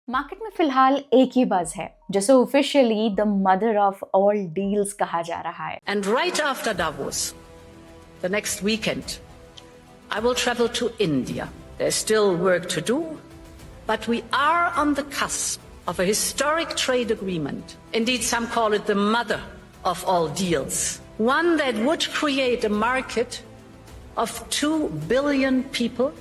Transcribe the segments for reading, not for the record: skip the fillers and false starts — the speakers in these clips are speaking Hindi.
मार्केट में फिलहाल एक ही बज है जिसे officially the mother of all deals कहा जा रहा है। And right after Davos, the next weekend, I will travel to India. There's still work to do, but we are on the cusp of a historic trade agreement. Indeed, some call it the mother of all deals. One that would create a market of 2 billion people,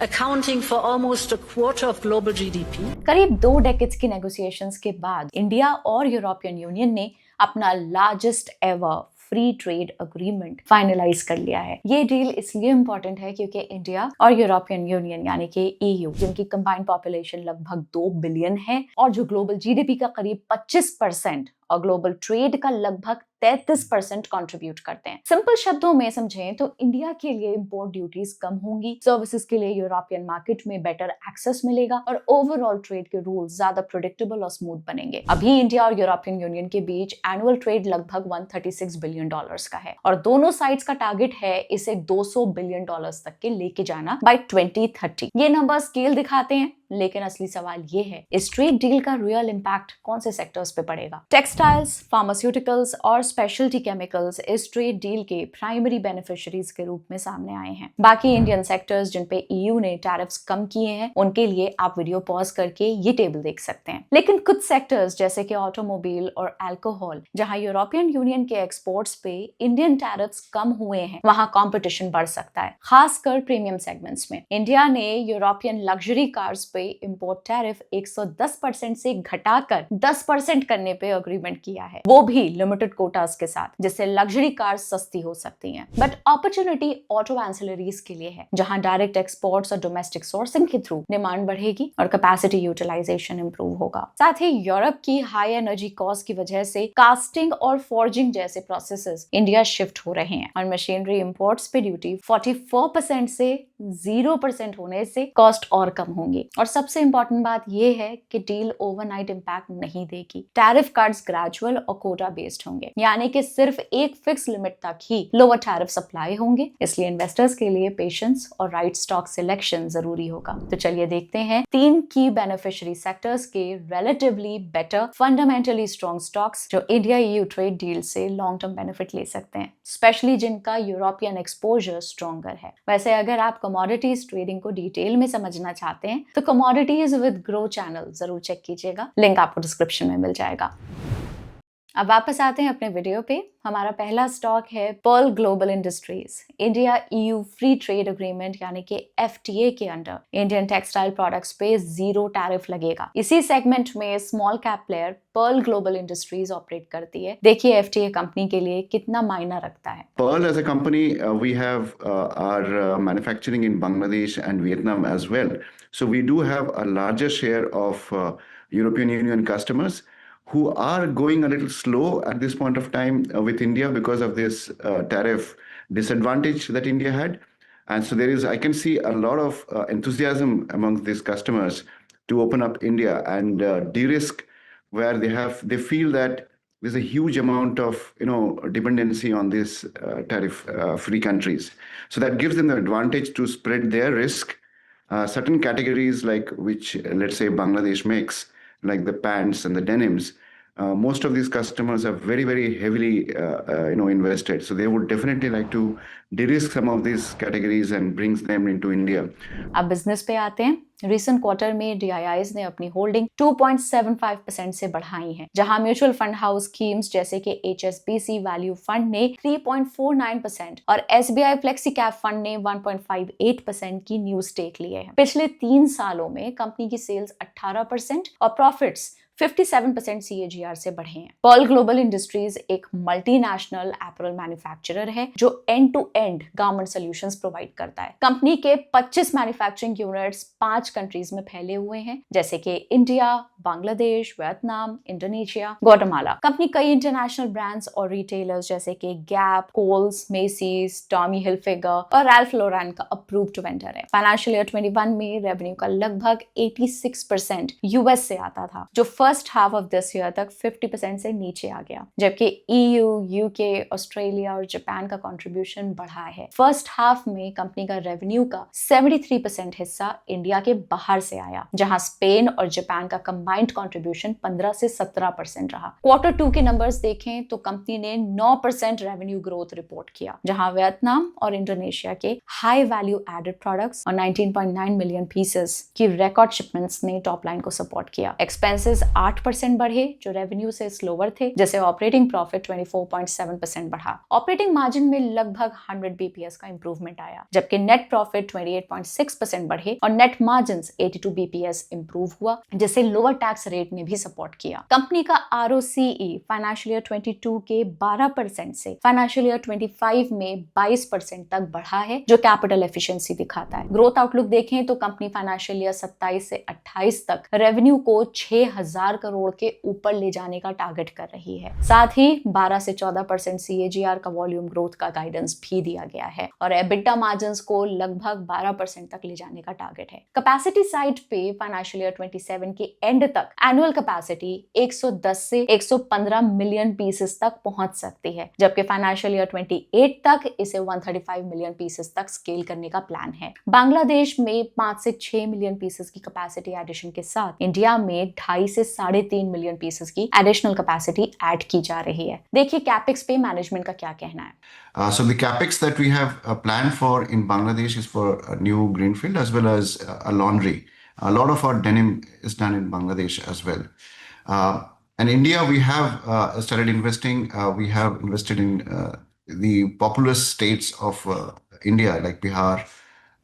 accounting for almost a quarter of global GDP. करीब 2 डेकेड्स की नेगोशिएशंस के बाद इंडिया और यूरोपियन यूनियन ने अपना largest ever free trade agreement finalise कर लिया है। ये डील इसलिए इम्पोर्टेंट है क्योंकि इंडिया और यूरोपियन यूनियन यानी कि ईयू, जिनकी कंबाइंड पॉपुलेशन लगभग 2 बिलियन है और जो ग्लोबल जीडीपी का करीब 25% और ग्लोबल ट्रेड का लगभग 33% कंट्रीब्यूट करते हैं। सिंपल शब्दों में समझें तो इंडिया के लिए इंपोर्ट ड्यूटीज कम होंगी, सर्विसेज के लिए यूरोपियन मार्केट में बेटर एक्सेस मिलेगा और ओवरऑल ट्रेड के रूल्स ज्यादा प्रेडिक्टेबल और स्मूथ बनेंगे। अभी इंडिया और यूरोपियन यूनियन के बीच एनुअल ट्रेड लगभग $136 बिलियन का है और दोनों साइड्स का टारगेट है इसे $200 बिलियन तक के लेके जाना बाय 2030। ये नंबर स्केल दिखाते हैं, लेकिन असली सवाल ये है इस ट्रेड डील का रियल इंपैक्ट कौन से सेक्टर्स पे पड़ेगा। टेक्सटाइल्स, फार्मास्यूटिकल्स और स्पेशलिटी केमिकल्स इस ट्रेड डील के प्राइमरी बेनिफिशियरीज के रूप में सामने आए हैं। बाकी इंडियन सेक्टर्स जिन पे ईयू ने टैरिफ्स कम किए हैं उनके लिए आप वीडियो पॉज करके ये टेबल देख सकते हैं। लेकिन कुछ सेक्टर्स जैसे कि ऑटोमोबाइल और अल्कोहल, जहां यूरोपियन यूनियन के एक्सपोर्ट्स पे इंडियन टैरिफ्स कम हुए हैं, वहां कॉम्पिटिशन बढ़ सकता है, खासकर प्रीमियम सेगमेंट्स में। इंडिया ने यूरोपियन लग्जरी कार्स पे इंपोर्ट टैरिफ 110% से घटाकर 10% करने पे अग्रीमेंट किया है, वो भी लिमिटेड कोटास के साथ, जिससे लग्जरी कार्स सस्ती हो सकती हैं। बट अपॉर्चुनिटी ऑटो एंसिलरीज के लिए है, जहां डायरेक्ट एक्सपोर्ट्स और डोमेस्टिक सोर्सिंग के थ्रू डिमांड बढ़ेगी और कैपेसिटी यूटिलाइजेशन इंप्रूव होगा। साथ ही यूरोप की हाई एनर्जी कॉस्ट की वजह से कास्टिंग और फॉर्जिंग जैसे प्रोसेसेस इंडिया शिफ्ट हो रहे हैं और मशीनरी इंपोर्ट्स पे ड्यूटी 44% से 0% होने से कॉस्ट और कम होंगी। और सबसे इंपॉर्टेंट बात यह है कि डील ओवरनाइट इंपैक्ट नहीं देगी। टैरिफ कार्ड्स ग्रेजुअल और कोटा बेस्ड होंगे, यानी कि सिर्फ एक फिक्स लिमिट तक ही लोअर टैरिफ सप्लाई होंगे। इसलिए इन्वेस्टर्स के लिए पेशेंस और राइट स्टॉक सिलेक्शन जरूरी होगा। तो चलिए देखते हैं 3 की बेनिफिशियरी सेक्टर्स के relatively better fundamentally strong stocks जो इंडिया ईयू ट्रेड डील से लॉन्ग टर्म बेनिफिट ले सकते हैं, स्पेशली जिनका यूरोपियन एक्सपोजर स्ट्रॉन्गर है। वैसे अगर आप कमोडिटीज ट्रेडिंग को डिटेल में समझना चाहते हैं तो कमोडिटीज विद ग्रो चैनल जरूर चेक कीजिएगा, लिंक आपको डिस्क्रिप्शन में मिल जाएगा। अब वापस आते हैं अपने वीडियो पे। हमारा पहला स्टॉक है Pearl Global Industries. India EU free trade agreement यानी कि एफटीए के अंडर इंडियन टेक्सटाइल प्रोडक्ट्स पे 0 टैरिफ लगेगा। इसी सेगमेंट में small cap player Pearl Global Industries operate करती है। देखिए एफटीए कंपनी के लिए कितना मायना रखता है। Pearl as a company, we have our manufacturing in Bangladesh and Vietnam as well. So we do have a larger share of European Union customers who are going a little slow at this point of time with India because of this tariff disadvantage that India had. And so I can see a lot of enthusiasm among these customers to open up India and de-risk where they feel that there's a huge amount of dependency on these tariff free countries. So that gives them the advantage to spread their risk. Certain categories like which let's say Bangladesh makes, like the pants and the denims, most of these customers are very, very heavily invested. So they would definitely like to de-risk some of these categories and brings them into India. अब बिजनेस पे आते हैं। रिसेंट क्वार्टर में DIIs ने अपनी होल्डिंग 2.75% से बढ़ाई है, जहां म्यूचुअल फंड हाउस स्कीम्स जैसे कि HSBC वैल्यू फंड ने 3.49% और SBI फ्लेक्सी कैप फंड ने 1.58% की न्यू स्टेक लिए हैं। पिछले 3 सालों में कंपनी की सेल्स 18% और प्रॉफिट्स 57% CAGR से बढ़े हैं। पर्ल ग्लोबल इंडस्ट्रीज एक मल्टीनेशनल एपरल मैन्युफैक्चरर है जो end to end garment solutions provide करता है। कंपनी के 25 मैन्युफैक्चरिंग यूनिट्स 5 कंट्रीज में फैले हुए हैं, जैसे कि India, Bangladesh, Vietnam, Indonesia, Guatemala. Company कई इंटरनेशनल ब्रांड्स और रिटेलर्स जैसे कि Gap, Kohl's, Macy's, Tommy Hilfiger और रैल्फ लॉरेन का अप्रूव्ड वेंडर है। फाइनेंशियल ईयर 21 में रेवेन्यू का लगभग 86% यूएस से आता था, जो first half of this year तक 50% से नीचे आ गया, जबकि EU, UK, ऑस्ट्रेलिया और जापान का कंट्रीब्यूशन बढ़ा है। फर्स्ट हाफ में कंपनी का रेवेन्यू का 73% हिस्सा इंडिया के बाहर से आया, जहां स्पेन और जापान का कंबाइंड कंट्रीब्यूशन 15 से 17% रहा। क्वार्टर 2 के नंबर्स देखें तो कंपनी ने 9% रेवेन्यू ग्रोथ रिपोर्ट किया, जहां वियतनाम और इंडोनेशिया के हाई वैल्यू एडेड प्रोडक्ट्स और 19.9 मिलियन पीसेस की रिकॉर्ड शिपमेंट्स ने टॉप लाइन को सपोर्ट किया। एक्सपेंसेस 8% बढ़े जो रेवेन्यू से स्लोवर थे, जैसे ऑपरेटिंग प्रॉफिट 24.7% बढ़ा। ऑपरेटिंग मार्जिन में लगभग 100 BPS का इंप्रूवमेंट आया, जबकि नेट प्रॉफिट 28.6% बढ़े और नेट मार्जिन 82 BPS इंप्रूव हुआ, जिसे लोअर टैक्स रेट ने भी सपोर्ट किया। कंपनी का ROCE फाइनेंशियल ईयर 22 के 12% से फाइनेंशियल ईयर 25 में 22% तक बढ़ा है, जो कैपिटल एफिशिएंसी दिखाता है। ग्रोथ आउटलुक देखें तो कंपनी फाइनेंशियल ईयर 27 से 28 तक रेवेन्यू को 6000 करोड़ के ऊपर ले जाने का टारगेट कर रही है। साथ ही 12 से 14% CAGR का वॉल्यूम ग्रोथ का गाइडेंस भी दिया गया है और एबिटा मार्जिन्स को लगभग 12% तक ले जाने का टारगेट है। कैपेसिटी साइड पे फाइनेंशियल ईयर 27 के एंड तक एनुअल कैपेसिटी 110 से 115 मिलियन पीसेस तक पहुंच सकती है, जबकि फाइनेंशियल ईयर 28 तक इसे 135 मिलियन पीसेस तक स्केल करने का प्लान है। बांग्लादेश में 5 से 6 मिलियन पीसेस की कैपेसिटी एडिशन के साथ इंडिया में 2.5 से 3.5 मिलियन पीसेस की एडिशनल कैपेसिटी ऐड की जा रही है। देखिए कैपेक्स पे मैनेजमेंट का क्या कहना है। So the capex that we have planned for in Bangladesh is for a new greenfield as well as a laundry. A lot of our denim is done in Bangladesh as well. And India, we have started investing. We have invested in the populous states of India like Bihar,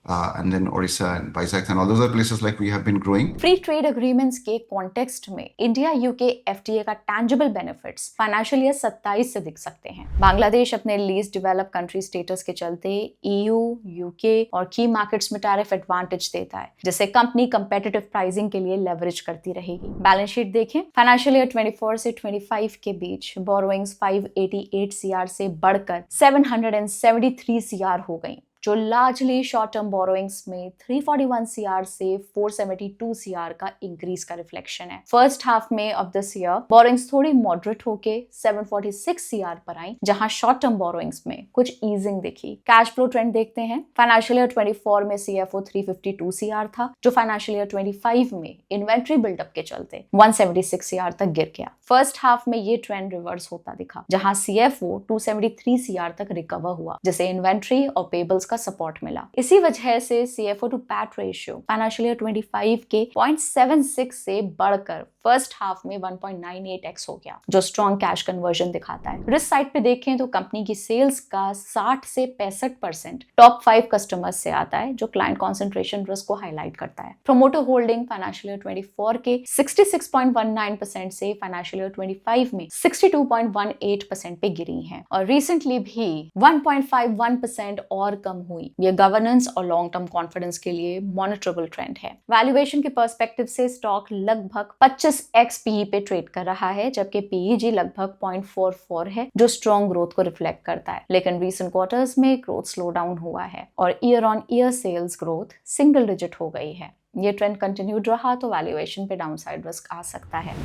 and then Orissa and Vizag and all those other places like we have been growing. Free trade agreements के कॉन्टेक्स्ट में इंडिया यूके FTA का टैंजिबल बेनिफिट्स फाइनेंशियल ईयर 27 से दिख सकते हैं। बांग्लादेश अपने लीस्ट डेवलप कंट्री स्टेटस के चलते EU, UK और की मार्केट्स में टैरिफ एडवांटेज देता है, जिससे कंपनी कंपेटिटिव प्राइसिंग के लिए लेवरेज करती रहेगी। बैलेंस शीट देखें, फाइनेंशियल ईयर 24 से 25 के बीच बोरोइंग्स 588 CR से बढ़कर 773 CR हो गई, जो लार्जली शॉर्ट टर्म बोरोइंग्स में 341 CR से 472 CR का इंक्रीज का रिफ्लेक्शन है। फर्स्ट हाफ में ऑफ दिस ईयर बोरोइंग्स थोड़ी मॉडरेट होके 746 CR पर आई, जहां शॉर्ट टर्म बोरोइंग्स में कुछ ईजिंग दिखी। कैश फ्लो ट्रेंड देखते हैं। फाइनेंशियल ईयर 24 में CFO 352 CR था, जो फाइनेंशियल ईयर 25 में इन्वेंट्री बिल्डअप के चलते 176 CR तक गिर गया। फर्स्ट हाफ में ये ट्रेंड रिवर्स होता दिखा, जहां CFO 273 CR तक रिकवर हुआ, जिसे इन्वेंट्री और पेबल्स का सपोर्ट मिला। इसी वजह से CFO to PAT ratio financial year 25 के 0.76 से बढ़कर फर्स्ट हाफ में 1.98x हो गया, जो स्ट्रॉन्ग कैश कन्वर्जन दिखाता है। रिस्क साइड पे देखें तो कंपनी की सेल्स का 60 से 65% टॉप 5 कस्टमर्स से आता है, जो क्लाइंट कॉन्सेंट्रेशन रिस्क को हाईलाइट करता है। प्रोमोटर होल्डिंग फाइनेंशियल ईयर 24 के 66.19% से फाइनेंशियल ईयर 25 में 62.18% पे गिरी हैं और रिसेंटली भी 1.51% और कम हुई। ये गवर्नेंस और लॉन्ग टर्म कॉन्फिडेंस के लिए मॉनिटरेबल ट्रेंड है। वैल्यूएशन के पर्सपेक्टिव से स्टॉक लगभग 25x PE पे ट्रेड कर रहा है, जबकि PEG लगभग 0.44 है, जो स्ट्रॉन्ग ग्रोथ को रिफ्लेक्ट करता है। लेकिन रीसेंट क्वार्टर्स में ग्रोथ स्लो डाउन हुआ है और year on year sales growth single digit हो गई है। ये ट्रेंड कंटिन्यूड रहा तो वैल्यूएशन पे डाउनसाइड रिस्क आ सकता है।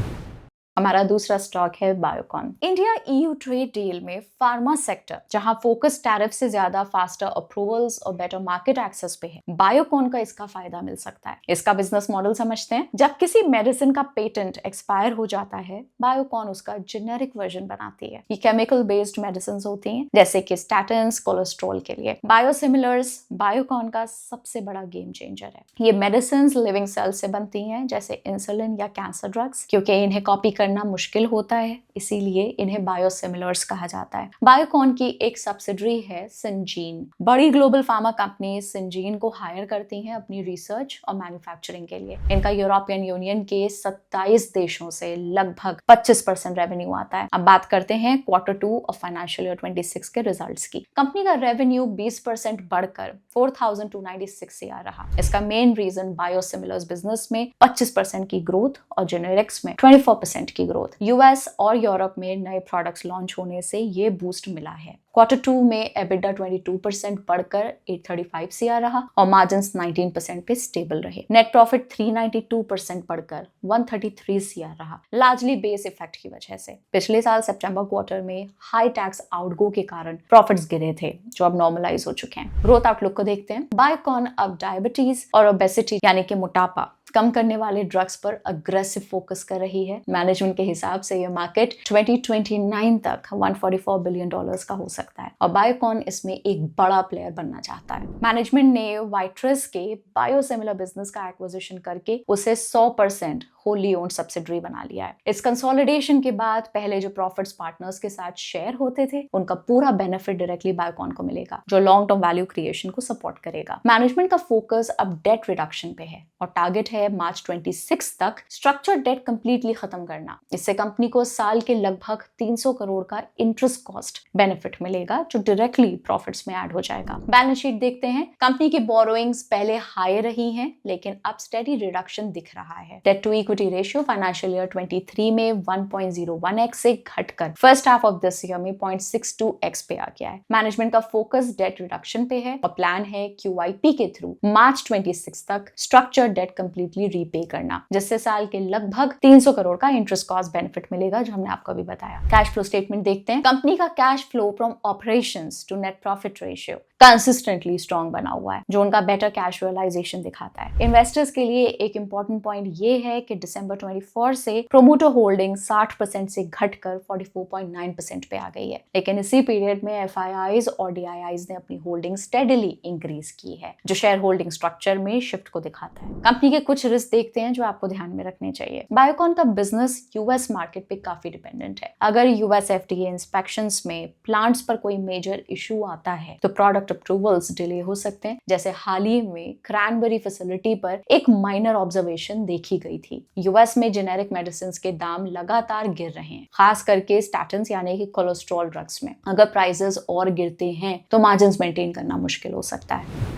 हमारा दूसरा स्टॉक है Biocon. India EU trade deal में फार्मा सेक्टर, जहां फोकस टैरिफ से ज्यादा फास्टर अप्रूवल्स और बेटर मार्केट एक्सेस पे है, बायोकॉन का इसका फायदा मिल सकता है। इसका बिजनेस मॉडल समझते हैं। जब किसी मेडिसिन का पेटेंट एक्सपायर हो जाता है, बायोकॉन उसका जेनेरिक वर्जन बनाती है। ये केमिकल बेस्ड मेडिसिन होती हैं, जैसे कि स्टैटिन्स, कोलेस्ट्रॉल के लिए। बायोसिमिलर्स बायोकॉन का सबसे बड़ा गेम चेंजर है। ये मेडिसिन लिविंग सेल्स से बनती हैं, जैसे इंसुलिन या कैंसर ड्रग्स। क्योंकि इन्हें कॉपी करना मुश्किल होता है, इसीलिए इन्हें बायोसिमिलर्स कहा जाता है। बायोकॉन की एक सब्सिडरी है सिंजीन। बड़ी ग्लोबल फार्मा कंपनी सिंजीन को हायर करती हैं अपनी रिसर्च और मैन्युफैक्चरिंग के लिए। इनका यूरोपियन यूनियन के 27 देशों से लगभग 25% रेवेन्यू आता है। अब बात करते हैं क्वार्टर 2 और फाइनेंशियल ईयर 26 के रिजल्ट्स की। कंपनी का रेवेन्यू 20% बढ़कर 4296 CR रहा। इसका मेन रीजन बायोसिमिलर्स बिजनेस में 25% की ग्रोथ और जेनेरिक्स में 24% 10% की ग्रोथ। यूएस और यूरोप में नए प्रोडक्ट्स लॉन्च होने से ये बूस्ट मिला है। Q2 में EBITDA 22% बढ़कर 835 CR रहा और मार्जिन्स 19% पे स्टेबल रहे। नेट प्रॉफिट 392% बढ़कर 133 CR रहा, लार्जली बेस इफेक्ट की वजह से। पिछले साल सितंबर क्वार्टर में हाई टैक्स आउटगो के कारण प्रॉफिट्स गिरे थे, जो अब नॉर्मलाइज हो चुके हैं। ग्रोथ आउटलुक को देखते हैं। बायोकॉन अब डायबिटीज और ओबेसिटी यानी कि मोटापा कम करने वाले ड्रग्स पर अग्रेसिव फोकस कर रही है। मैनेजमेंट के हिसाब से ये मार्केट 2029 तक $144 बिलियन का हो सकता है और बायोकॉन इसमें एक बड़ा प्लेयर बनना चाहता है। मैनेजमेंट ने वाइट्रस के बायोसिमिलर बिजनेस का एक्विजिशन करके उसे 100% होली ओन्ड सब्सिडरी बना लिया है। इस कंसोलिडेशन के बाद पहले जो प्रॉफिट्स पार्टनर्स के साथ शेयर होते थे, उनका पूरा बेनिफिट डायरेक्टली बायोकॉन को मिलेगा, जो लॉन्ग टर्म वैल्यू क्रिएशन को सपोर्ट करेगा। मैनेजमेंट का फोकस अब डेट रिडक्शन पे है और टारगेट है मार्च 26 तक स्ट्रक्चर्ड डेट कंप्लीटली खत्म करना। इससे कंपनी को साल के लगभग 300 करोड़ का इंटरेस्ट कॉस्ट बेनिफिट मिलेगा, जो डायरेक्टली प्रॉफिट्स में ऐड हो जाएगा। बैलेंस शीट देखते हैं। कंपनी की बोरोइंग्स पहले हाई रही हैं, लेकिन अब स्टेडी रिडक्शन दिख रहा है। Debt to equity ratio financial year 23 में 1.01x से घटकर first half of this year में 0.62x पे आ गया है। मैनेजमेंट का फोकस डेट रिडक्शन पे है और प्लान है QIP के थ्रू मार्च 26 तक स्ट्रक्चर्ड डेट कंप्लीटली रीपे करना, जिससे साल के लगभग 300 करोड़ का इंटरेस्ट कॉस्ट बेनिफिट मिलेगा, जो हमने आपको अभी बताया। कैश फ्लो स्टेटमेंट देखते हैं। कंपनी का cash flow from operations to net profit ratio consistently strong बना हुआ है, जो उनका बेटर कैश रियलाइजेशन दिखाता है। इन्वेस्टर्स के लिए एक इंपॉर्टेंट पॉइंट ये है कि दिसंबर 24 से प्रोमोटर होल्डिंग 60% से घटकर 44.9% पे आ गई है, लेकिन इसी पीरियड में FIIs और DIIs ने अपनी होल्डिंग स्टेडली इंक्रीज की है, जो शेयर होल्डिंग स्ट्रक्चर में शिफ्ट को दिखाता है। कंपनी के कुछ रिस्क देखते हैं जो आपको ध्यान में रखने चाहिए। बायोकॉन का बिजनेस यूएस मार्केट पे काफी डिपेंडेंट है। अगर यूएस FDA इंस्पेक्शंस में प्लांट्स पर कोई मेजर इशू आता है तो प्रोडक्ट अप्रूवल्स डिले हो सकते हैं, जैसे हाल ही में क्रैनबेरी फैसिलिटी पर एक माइनर ऑब्जर्वेशन देखी गई थी। यूएस में जेनेरिक मेडिसिन के दाम लगातार गिर रहे हैं, खास करके स्टैटिन्स यानी कि कोलेस्ट्रॉल ड्रग्स में। अगर प्राइसेस और गिरते हैं तो मार्जिन्स मेंटेन करना मुश्किल हो सकता है।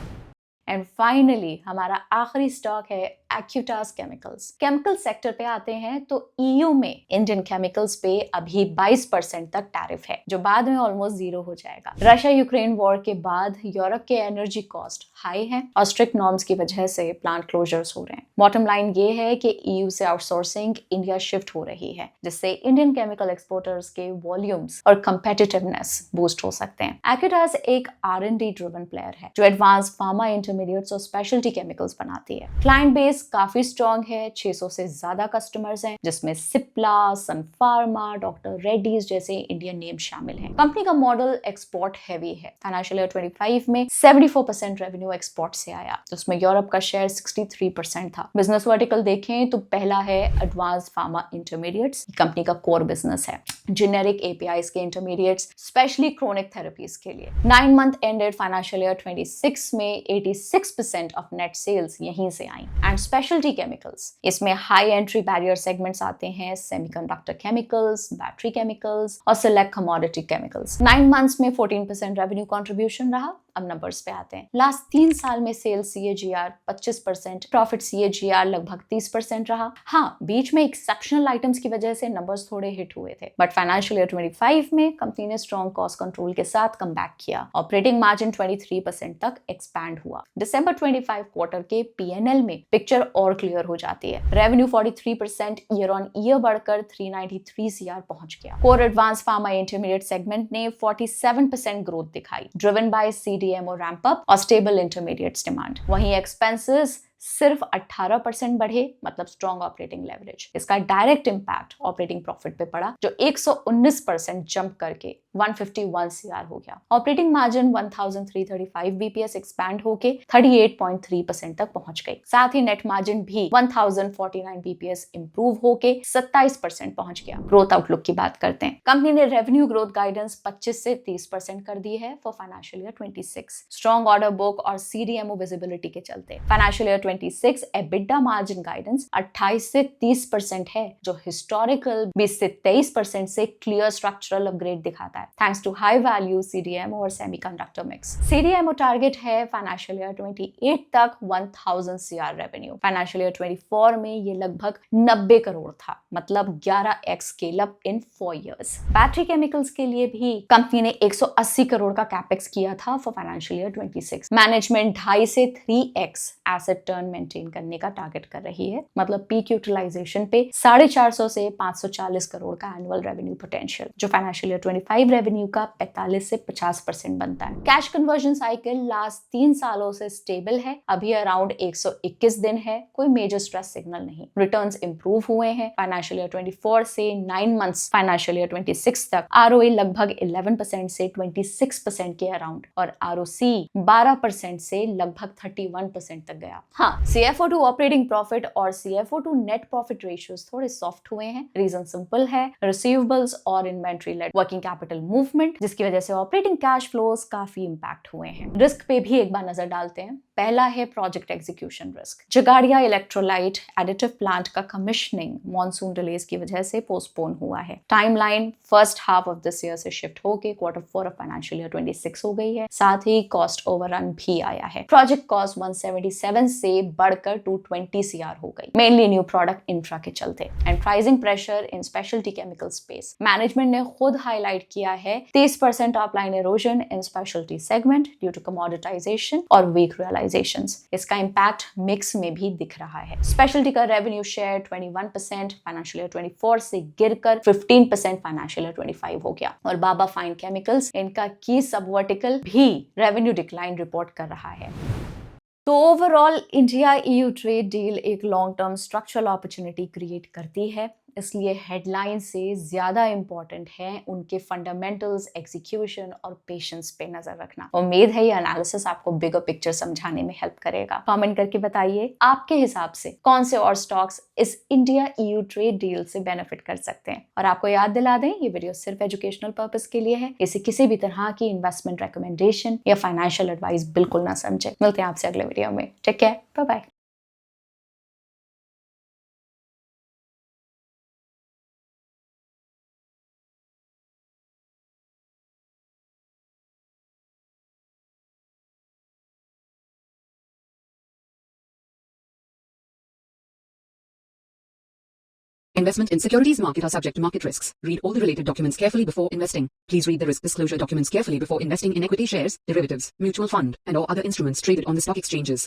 एंड फाइनली हमारा आखिरी स्टॉक है एक्यूटास केमिकल्स। केमिकल सेक्टर पे आते हैं तो EU में इंडियन केमिकल्स पे अभी 22% तक टैरिफ है, जो बाद में ऑलमोस्ट 0 हो जाएगा। रशिया यूक्रेन वॉर के बाद यूरोप के एनर्जी कॉस्ट हाई है और स्ट्रिक्ट नॉर्म्स की वजह से प्लांट क्लोजर्स हो रहे हैं। बॉटम लाइन ये है कि EU से आउटसोर्सिंग इंडिया शिफ्ट हो रही है, जिससे इंडियन केमिकल एक्सपोर्टर्स के वॉल्यूम्स और कंपेटिटिवनेस बूस्ट हो सकते हैं। एक्यूटास एक R&D ड्रिवन प्लेयर है, जो एडवांस फार्मा इंटरमीडिएट्स और स्पेशलिटी केमिकल्स बनाती है। क्लाइंट बेस काफी स्ट्रॉन्ग है, 600 से ज्यादा कस्टमर्स हैं, जिसमें सिप्ला, सन फार्मा, डॉक्टर रेड्डीज जैसे इंडियन नेम शामिल हैं। कंपनी का मॉडल एक्सपोर्ट हैवी है। फाइनेंशियल ईयर 25 में 74% रेवेन्यू एक्सपोर्ट से आया, जिसमें यूरोप का शेयर 63% था। बिजनेस वर्टिकल देखें तो पहला है एडवांस फार्मा इंटरमीडिएट्स, कंपनी का कोर बिजनेस है। जेनेरिक APIs के इंटरमीडिएट्स स्पेशली क्रोनिक थेरेपीज के लिए। 9 मंथ एंडेड फाइनेंशियल ईयर 26 में 86% ऑफ नेट सेल्स यहीं से आई। एंड स्पेशलिटी केमिकल्स, इसमें हाई एंट्री बैरियर सेगमेंट्स आते हैं, सेमीकंडक्टर केमिकल्स, बैटरी केमिकल्स और सिलेक्ट कमोडिटी केमिकल्स। 9 मंथ्स में 14% रेवेन्यू कंट्रीब्यूशन रहा। अब नंबर्स पे आते हैं। लास्ट 3 साल में सेल्स CAGR 25%, प्रॉफिट CAGR लगभग 30% रहा। हाँ, बीच में एक्सेप्शनल आइटम्स की वजह से नंबर्स थोड़े हिट हुए थे, बट फाइनेंशियल ईयर 25 में कंपनी ने स्ट्रॉन्ग कॉस्ट कंट्रोल के साथ कम बैक किया। ऑपरेटिंग मार्जिन 23% तक एक्सपैंड हुआ। दिसंबर 25 क्वार्टर के P&L में पिक्चर और क्लियर हो जाती है। रेवेन्यू 43% ईयर ऑन ईयर बढ़कर 393 CR पहुंच गया। Core advance pharma intermediate segment ने 47% ग्रोथ दिखाई, driven by CDMO ramp up और स्टेबल इंटरमीडिएट्स डिमांड। वहीं एक्सपेंसेस सिर्फ 18% बढ़े, मतलब स्ट्रॉन्ग ऑपरेटिंग लेवरेज। इसका डायरेक्ट इंपैक्ट ऑपरेटिंग प्रॉफिट पे पड़ा, जो 119% जंप करके 151 CR हो गया। ऑपरेटिंग मार्जिन 1335 BPS एक्सपैंड होके 38.3% तक पहुंच गई। साथ ही नेट मार्जिन भी 1049 BPS इंप्रूव होके 27% पहुंच गया। ग्रोथ आउटलुक की बात करते हैं। कंपनी ने रेवेन्यू ग्रोथ गाइडेंस 25 से 30% कर दी है for financial year 26। Strong order book और CDMO विजिबिलिटी के चलते financial year 2026 EBITDA margin guidance 28 से 30% है, जो हिस्टोरिकल 20 से 23% से क्लियर स्ट्रक्चरल अपग्रेड दिखाता है, thanks to high value CDMO और सेमीकंडक्टर मिक्स। CDMO टारगेट है फाइनेंशियल ईयर 28 तक 1000 CR रेवेन्यू। फाइनेंशियल ईयर 24 में ये लगभग 90 करोड़ था, मतलब 11x scale up in 4 years. Battery chemicals के लिए भी कंपनी ने 180 करोड़ का कैपेक्स किया था फॉर फाइनेंशियल ईयर 26। मैनेजमेंट 2.5 से 3x एसेट टर्न मेंटेन करने का टारगेट कर रही है, मतलब पीक यूटिलाइजेशन पे 450 से 540 करोड़ का एनुअल रेवेन्यू पोटेंशियल, जो फाइनेंशियल ईयर 25 रेवेन्यू का 45 से 50% बनता है। कैश कन्वर्जन साइकिल लास्ट 3 सालों से स्टेबल है, अभी अराउंड 121 दिन है, कोई मेजर स्ट्रेस सिग्नल नहीं। रिटर्न्स इंप्रूव हुए हैं। फाइनेंशियल ईयर 24 से 9 मंथ्स फाइनेंशियल ईयर 26 तक ROE लगभग 11% से 26% के अराउंड और ROC 12% से लगभग 31% तक गया। हाँ, CFO टू ऑपरेटिंग प्रॉफिट और CFO to net profit ratios थोड़े सॉफ्ट हुए हैं। रीजन सिंपल है, रिसीवेबल्स और inventory led working capital movement, जिसकी वजह से ऑपरेटिंग कैश फ्लोज काफी इंपैक्ट हुए हैं। रिस्क पे भी एक बार नजर डालते हैं। पहला है project execution risk. Jagadia electrolyte additive plant का कमिश्निंग मॉनसून डिलेज की वजह से पोस्टपोन हुआ है। Timeline first half of this year से शिफ्ट होके Q4 ऑफ फाइनेंशियल ईयर 26 हो गई है। साथ ही कॉस्ट ओवररन भी आया है। प्रोजेक्ट कॉस्ट 177 से बढ़कर 220 CR हो गई, मेनली न्यू प्रोडक्ट इंफ्रा के चलते। And pricing pressure in specialty chemical space. Management ने खुद हाईलाइट किया है 30% top line erosion in specialty segment due to commoditisation और वीक रियलाइजेशंस। इसका इंपैक्ट मिक्स में भी दिख रहा है। स्पेशलिटी का रेवेन्यू शेयर 21% फाइनेंशियल ईयर 24 से गिरकर 15% फाइनेंशियल ईयर 25 हो गया। और बाबा फाइन केमिकल्स, इनका की सब वर्टिकल भी रेवेन्यू डिक्लाइन रिपोर्ट कर रहा है। तो overall India EU trade deal एक long term structural opportunity create करती है, इसलिए हेडलाइन से ज्यादा इंपॉर्टेंट है उनके फंडामेंटल्स, एग्जीक्यूशन और पेशेंस पे नजर रखना। उम्मीद है ये एनालिसिस आपको बिगर पिक्चर समझाने में हेल्प करेगा। कमेंट करके बताइए आपके हिसाब से कौन से और स्टॉक्स इस इंडिया EU ट्रेड डील से बेनिफिट कर सकते हैं। और आपको याद दिला दें, ये वीडियो सिर्फ एजुकेशनल पर्पस के लिए है, इसे किसी भी तरह की इन्वेस्टमेंट रिकमेंडेशन या फाइनेंशियल एडवाइस बिल्कुल ना समझे। मिलते हैं आपसे अगले वीडियो में। Take care, bye bye. Investment in securities market are subject to market risks. Read all the related documents carefully before investing. Please read the risk disclosure documents carefully before investing in equity shares, derivatives, mutual fund, and or other instruments traded on the stock exchanges.